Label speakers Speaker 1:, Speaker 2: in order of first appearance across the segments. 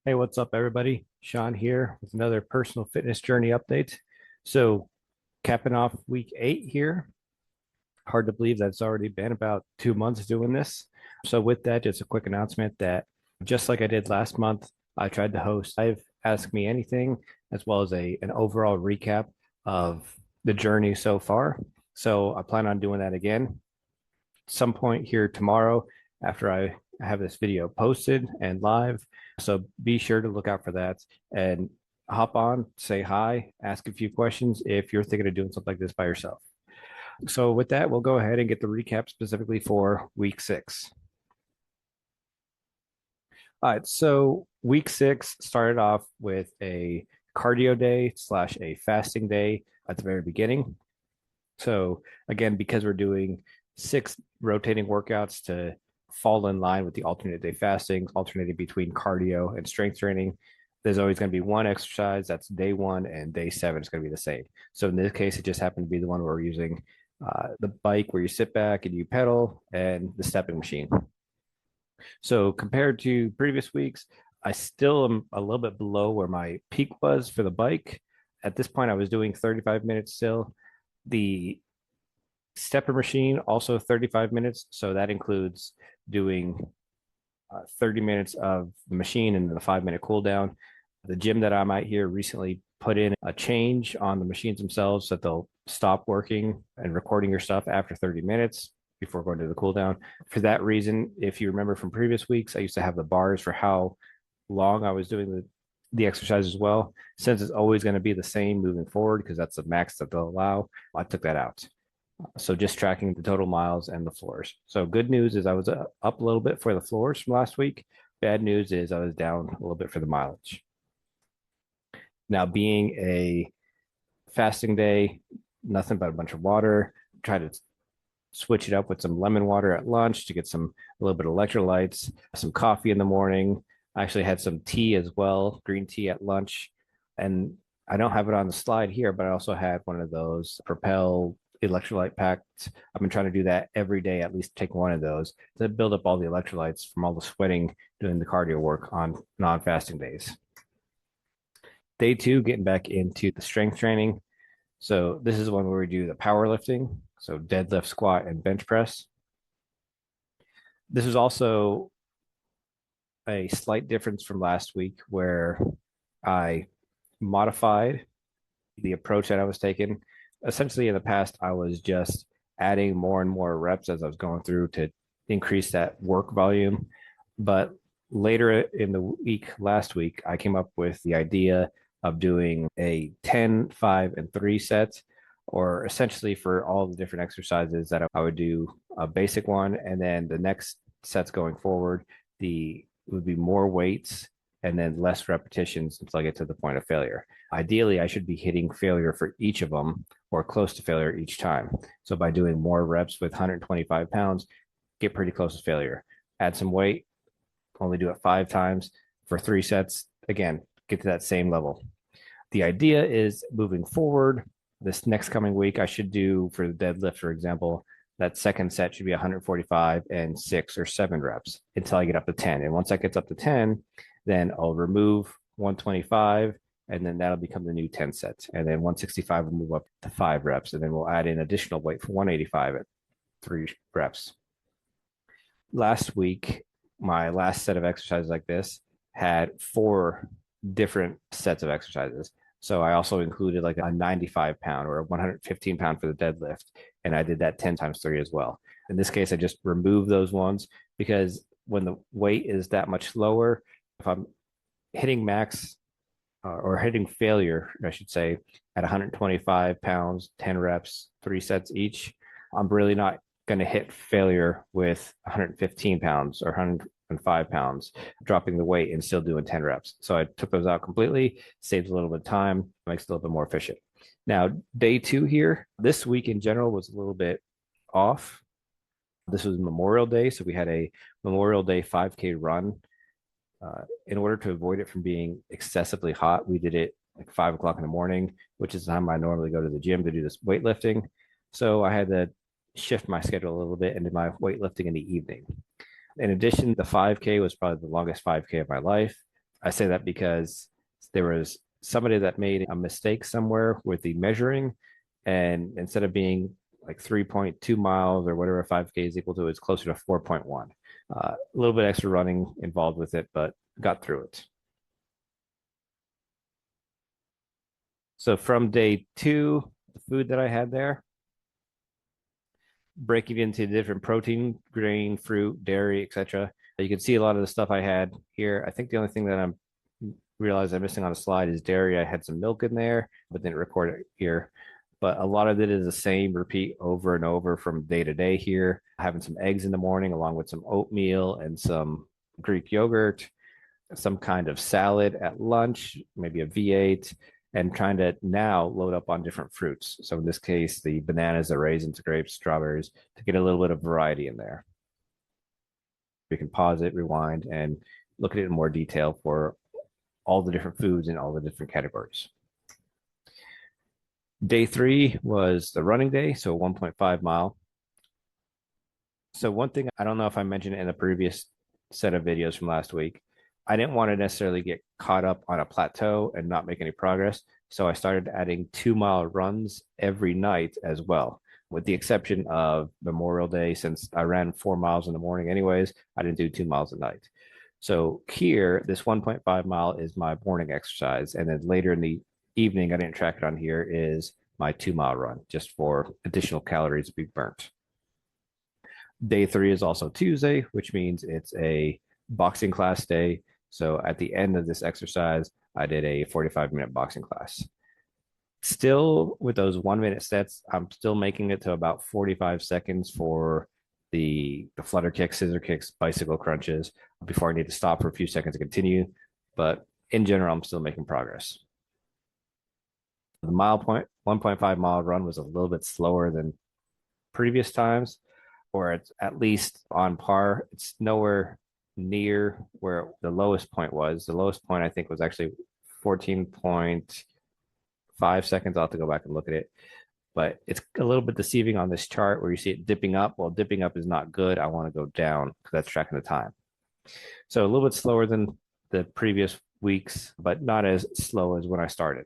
Speaker 1: Hey, what's up, everybody? Sean here with another personal fitness journey update. So, capping off week 8 here. Hard to believe that it's already been about 2 months doing this. So, with that, just a quick announcement that just like I did last month, I tried to host I've Ask Me Anything as well as an overall recap of the journey so far. So, I plan on doing that again some point here tomorrow after I have this video posted and live. So be sure to look out for that and hop on, say hi, ask a few questions if you're thinking of doing something like this by yourself. So with that, we'll go ahead and get the recap specifically for week 6. All right, so week 6 started off with a cardio day slash a fasting day at the very beginning. So again, because we're doing 6 rotating workouts to fall in line with the alternate day fasting, alternating between cardio and strength training, there's always going to be one exercise that's day 1 and day 7 is going to be the same. So in this case, it just happened to be the one where we're using the bike where you sit back and you pedal and the stepping machine. So compared to previous weeks, I still am a little bit below where my peak was for the bike. At this point, I was doing 35 minutes still. The stepper machine also 35 minutes, so that includes doing 30 minutes of the machine and then the 5-minute cool down. The gym that I'm at here recently put in a change on the machines themselves so that they'll stop working and recording your stuff after 30 minutes before going to the cool down. For that reason, if you remember from previous weeks, I used to have the bars for how long I was doing the exercise as well. Since it's always going to be the same moving forward because that's the max that they'll allow, I took that out. So just tracking the total miles and the floors. So good news is I was up a little bit for the floors from last week. Bad news is I was down a little bit for the mileage. Now, being a fasting day, nothing but a bunch of water. Try to switch it up with some lemon water at lunch to get a little bit of electrolytes, some coffee in the morning. I actually had some tea as well, green tea at lunch. And I don't have it on the slide here, but I also had one of those Propel electrolyte packs. I've been trying to do that every day, at least take one of those to build up all the electrolytes from all the sweating doing the cardio work on non-fasting days. Day 2, getting back into the strength training. So this is one where we do the powerlifting, so deadlift, squat, and bench press. This is also a slight difference from last week where I modified the approach that I was taking. Essentially, in the past, I was just adding more and more reps as I was going through to increase that work volume. But later in the week, last week, I came up with the idea of doing a 10, 5, and 3 sets, or essentially for all the different exercises that I would do a basic one, and then the next sets going forward, it would be more weights and then less repetitions until I get to the point of failure. Ideally, I should be hitting failure for each of them or close to failure each time. So by doing more reps with 125 pounds, get pretty close to failure. Add some weight, only do it 5 times for 3 sets. Again, get to that same level. The idea is moving forward, this next coming week, I should do for the deadlift, for example, that second set should be 145 and 6 or 7 reps until I get up to 10. And once that gets up to 10, then I'll remove 125 and then that'll become the new 10 sets. And then 165 will move up to 5 reps. And then we'll add in additional weight for 185 at 3 reps. Last week, my last set of exercises like this had 4 different sets of exercises. So I also included like a 95 pound or a 115 pound for the deadlift. And I did that 10 times 3 as well. In this case, I just removed those ones because when the weight is that much lower, if I'm hitting max or hitting failure, I should say, at 125 pounds, 10 reps, 3 sets each, I'm really not going to hit failure with 115 pounds or 105 pounds, dropping the weight and still doing 10 reps. So I took those out completely, saves a little bit of time, makes it a little bit more efficient. Now, day 2 here, this week in general was a little bit off. This was Memorial Day, so we had a Memorial Day 5K run. In order to avoid it from being excessively hot, we did it like 5 o'clock in the morning, which is the time I normally go to the gym to do this weightlifting. So I had to shift my schedule a little bit and did my weightlifting in the evening. In addition, the 5K was probably the longest 5K of my life, I say that because there was somebody that made a mistake somewhere with the measuring, and instead of being like 3.2 miles or whatever 5K is equal to, it's closer to 4.1. A little bit extra running involved with it, but got through it. So from day two, the food that I had there, breaking into different protein, grain, fruit, dairy, etc. You can see a lot of the stuff I had here. I think the only thing that I'm realized I'm missing on a slide is dairy. I had some milk in there, but didn't record it here. But a lot of it is the same repeat over and over from day to day here. Having some eggs in the morning along with some oatmeal and some Greek yogurt, some kind of salad at lunch, maybe a V8, and trying to now load up on different fruits. So in this case, the bananas, the raisins, the grapes, strawberries, to get a little bit of variety in there. We can pause it, rewind, and look at it in more detail for all the different foods in all the different categories. Day three was the running day, so 1.5 mile. So one thing, I don't know if I mentioned it in the previous set of videos from last week, I didn't want to necessarily get caught up on a plateau and not make any progress. So I started adding 2 mile runs every night as well, with the exception of Memorial Day. Since I ran 4 miles in the morning anyways, I didn't do 2 miles at night. So here, this 1.5 mile is my morning exercise. And then later in the evening, I didn't track it on here, is my 2 mile run just for additional calories to be burnt. Day three is also Tuesday, which means it's a boxing class day. So at the end of this exercise, I did a 45-minute boxing class. Still with those 1 minute sets, I'm still making it to about 45 seconds for the flutter kicks, scissor kicks, bicycle crunches before I need to stop for a few seconds to continue. But in general, I'm still making progress. The 1.5 mile run was a little bit slower than previous times, or it's at least on par. It's nowhere near where the lowest point was. The lowest point I think was actually 14.5 seconds. I'll have to go back and look at it. But it's a little bit deceiving on this chart where you see it dipping up. Well, dipping up is not good. I want to go down because that's tracking the time. So a little bit slower than the previous weeks, but not as slow as when I started.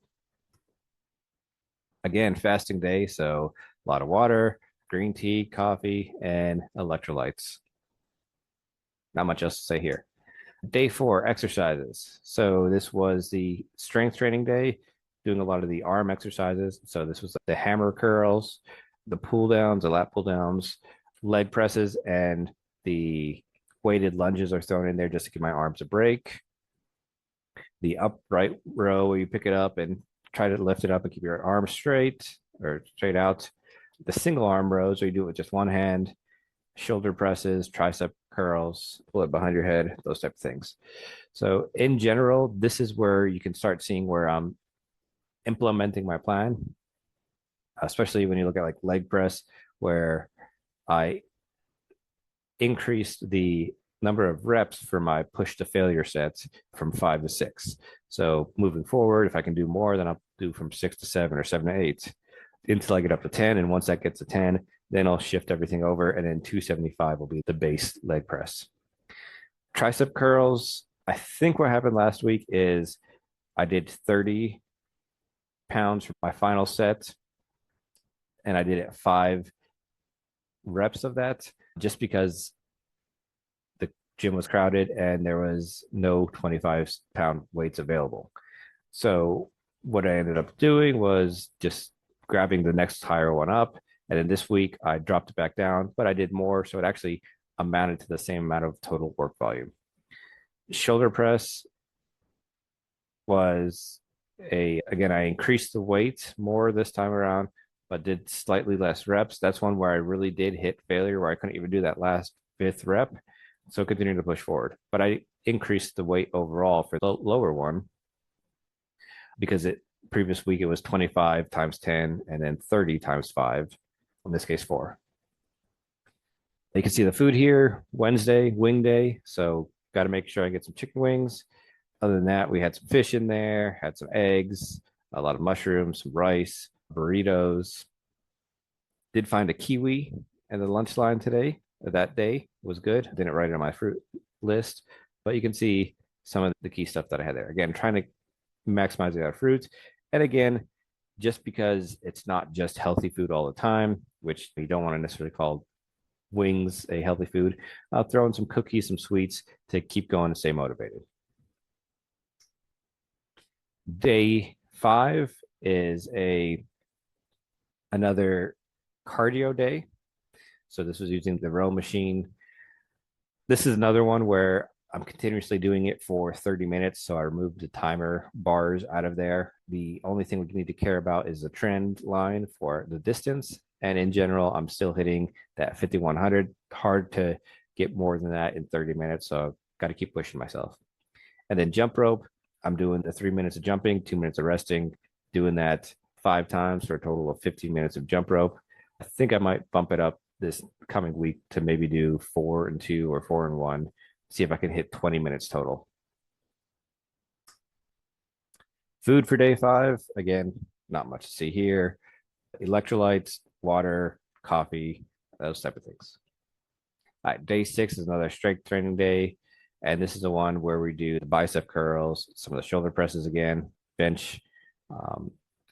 Speaker 1: Again, fasting day, so a lot of water, green tea, coffee, and electrolytes. Not much else to say here. Day four, exercises. So this was the strength training day, doing a lot of the arm exercises. So this was the hammer curls, the pull downs, the lat pull downs, leg presses, and the weighted lunges are thrown in there just to give my arms a break. The upright row where you pick it up and try to lift it up and keep your arms straight or straight out. The single arm rows where you do it with just one hand, shoulder presses, tricep curls, pull it behind your head, those type of things. So in general, this is where you can start seeing where I'm implementing my plan, especially when you look at like leg press, where I increased the number of reps for my push to failure sets from 5 to 6. So moving forward, if I can do more, then I'll do from 6 to 7 or 7 to 8 until I get up to 10. And once that gets to 10, then I'll shift everything over. And then 275 will be the base leg press. Tricep curls, I think what happened last week is I did 30 pounds for my final set. And I did it 5 reps of that just because the gym was crowded and there was no 25-pound weights available. So what I ended up doing was just grabbing the next higher one up. And then this week I dropped it back down, but I did more. So it actually amounted to the same amount of total work volume. Shoulder press was again, I increased the weight more this time around, but did slightly less reps. That's one where I really did hit failure, where I couldn't even do that last 5th rep. So continuing to push forward. But I increased the weight overall for the lower one because previous week it was 25 times 10 and then 30 times 5, in this case 4. You can see the food here, Wednesday, wing day. So got to make sure I get some chicken wings. Other than that, we had some fish in there, had some eggs, a lot of mushrooms, some rice, burritos. Did find a kiwi at the lunch line today. That day was good. Didn't write it on my fruit list, but you can see some of the key stuff that I had there. Again, trying to maximize the amount of fruits. And again, just because it's not just healthy food all the time, which you don't want to necessarily call wings a healthy food, I'll throw in some cookies, some sweets to keep going and stay motivated. Day 5 is another cardio day. So this was using the row machine. This is another one where I'm continuously doing it for 30 minutes. So I removed the timer bars out of there. The only thing we need to care about is the trend line for the distance. And in general, I'm still hitting that 5,100. Hard to get more than that in 30 minutes. So I've got to keep pushing myself. And then jump rope, I'm doing the 3 minutes of jumping, 2 minutes of resting, doing that 5 times for a total of 15 minutes of jump rope. I think I might bump it up this coming week to maybe do 4 and 2 or 4 and 1, see if I can hit 20 minutes total. Food for day 5, again, not much to see here. Electrolytes, water, coffee, those type of things. All right, day 6 is another strength training day. And this is the one where we do the bicep curls, some of the shoulder presses again, bench,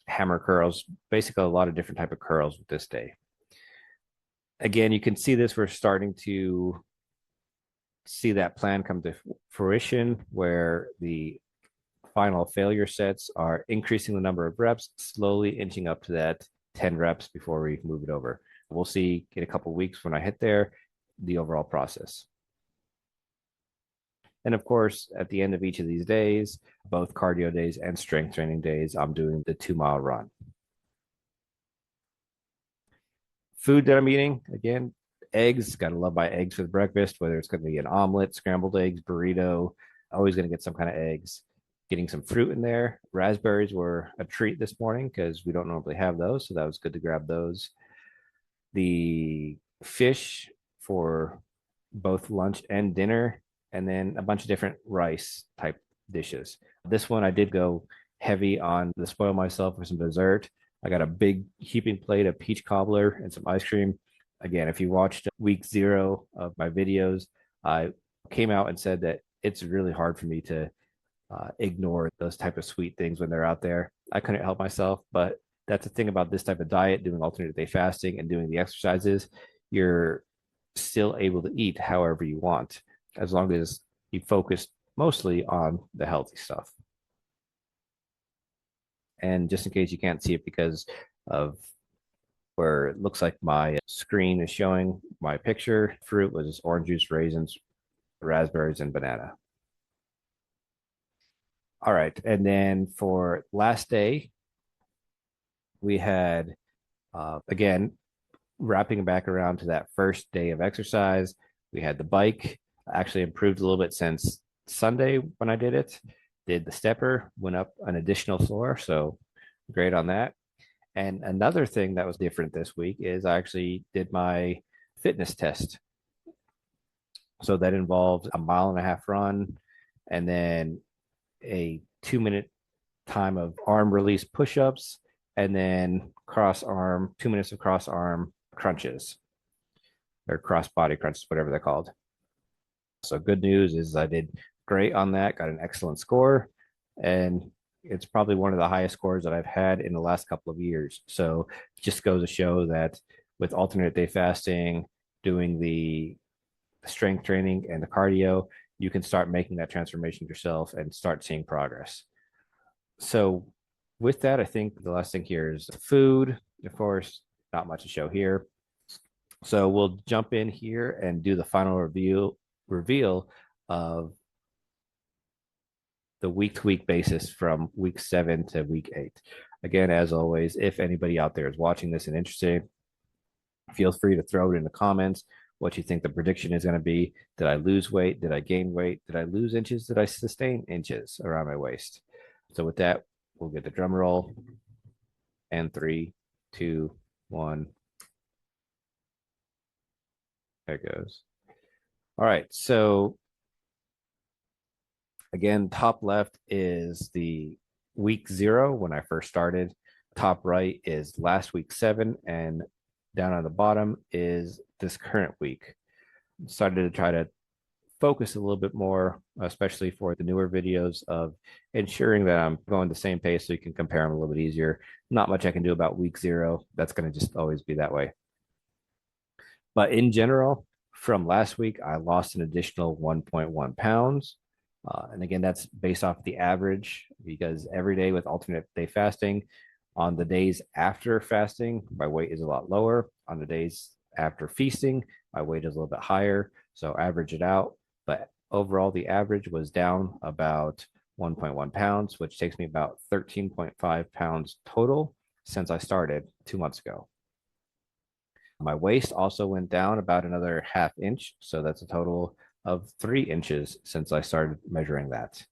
Speaker 1: hammer curls, basically a lot of different type of curls with this day. Again, you can see this, we're starting to see that plan come to fruition where the final failure sets are increasing the number of reps, slowly inching up to that 10 reps before we move it over. We'll see in a couple of weeks when I hit there, the overall process. And of course, at the end of each of these days, both cardio days and strength training days, I'm doing the 2-mile run. Food that I'm eating, again, eggs. Got to love my eggs for breakfast, whether it's going to be an omelet, scrambled eggs, burrito. Always going to get some kind of eggs. Getting some fruit in there. Raspberries were a treat this morning because we don't normally have those. So that was good to grab those. The fish for both lunch and dinner, and then a bunch of different rice type dishes. This one I did go heavy on the spoil myself for some dessert. I got a big heaping plate of peach cobbler and some ice cream. Again, if you watched week 0 of my videos, I came out and said that it's really hard for me to ignore those type of sweet things when they're out there. I couldn't help myself, but that's the thing about this type of diet, doing alternate day fasting and doing the exercises, you're still able to eat however you want, as long as you focus mostly on the healthy stuff. And just in case you can't see it because of where it looks like my screen is showing my picture, fruit was orange juice, raisins, raspberries, and banana. All right. And then for last day, we had, again, wrapping back around to that first day of exercise, we had the bike. Actually improved a little bit since Sunday when I did it. Did the stepper, went up an additional floor. So great on that. And another thing that was different this week is I actually did my fitness test. So that involved a 1.5 mile run and then a 2-minute time of arm release push-ups and then cross arm, 2 minutes of cross arm crunches or cross body crunches, whatever they're called. So good news is I did great on that, got an excellent score, and it's probably one of the highest scores that I've had in the last couple of years. So it just goes to show that with alternate day fasting, doing the strength training and the cardio, you can start making that transformation yourself and start seeing progress. So with that, I think the last thing here is food. Of course, not much to show here. So we'll jump in here and do the final reveal of the week-to-week basis from week 7 to week 8. Again, as always, if anybody out there is watching this and interested, feel free to throw it in the comments what you think the prediction is going to be. Did I lose weight? Did I gain weight? Did I lose inches? Did I sustain inches around my waist? So with that, we'll get the drum roll. And 3, 2, 1. There it goes. All right. So again, top left is the week 0 when I first started. Top right is last week 7, and down on the bottom is this current week. Started to try to focus a little bit more, especially for the newer videos, of ensuring that I'm going the same pace so you can compare them a little bit easier. Not much I can do about week 0. That's going to just always be that way. But in general, from last week, I lost an additional 1.1 pounds. And again, that's based off the average because every day with alternate day fasting, on the days after fasting, my weight is a lot lower. On the days after feasting, my weight is a little bit higher. So average it out. But overall, the average was down about 1.1 pounds, which takes me about 13.5 pounds total since I started 2 months ago. My waist also went down about another half inch. So that's a total of 3 inches since I started measuring that.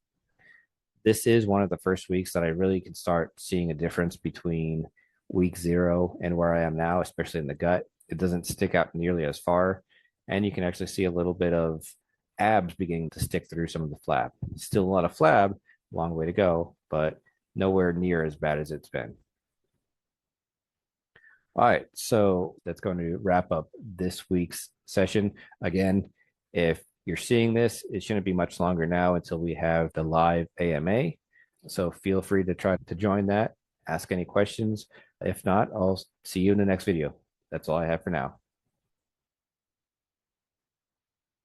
Speaker 1: This is one of the first weeks that I really can start seeing a difference between week 0 and where I am now, especially in the gut. It doesn't stick out nearly as far. And you can actually see a little bit of abs beginning to stick through some of the flab. Still a lot of flab, long way to go, but nowhere near as bad as it's been. All right, so that's going to wrap up this week's session. Again, if you're seeing this, it shouldn't be much longer now until we have the live AMA. So feel free to try to join that, ask any questions. If not, I'll see you in the next video. That's all I have for now.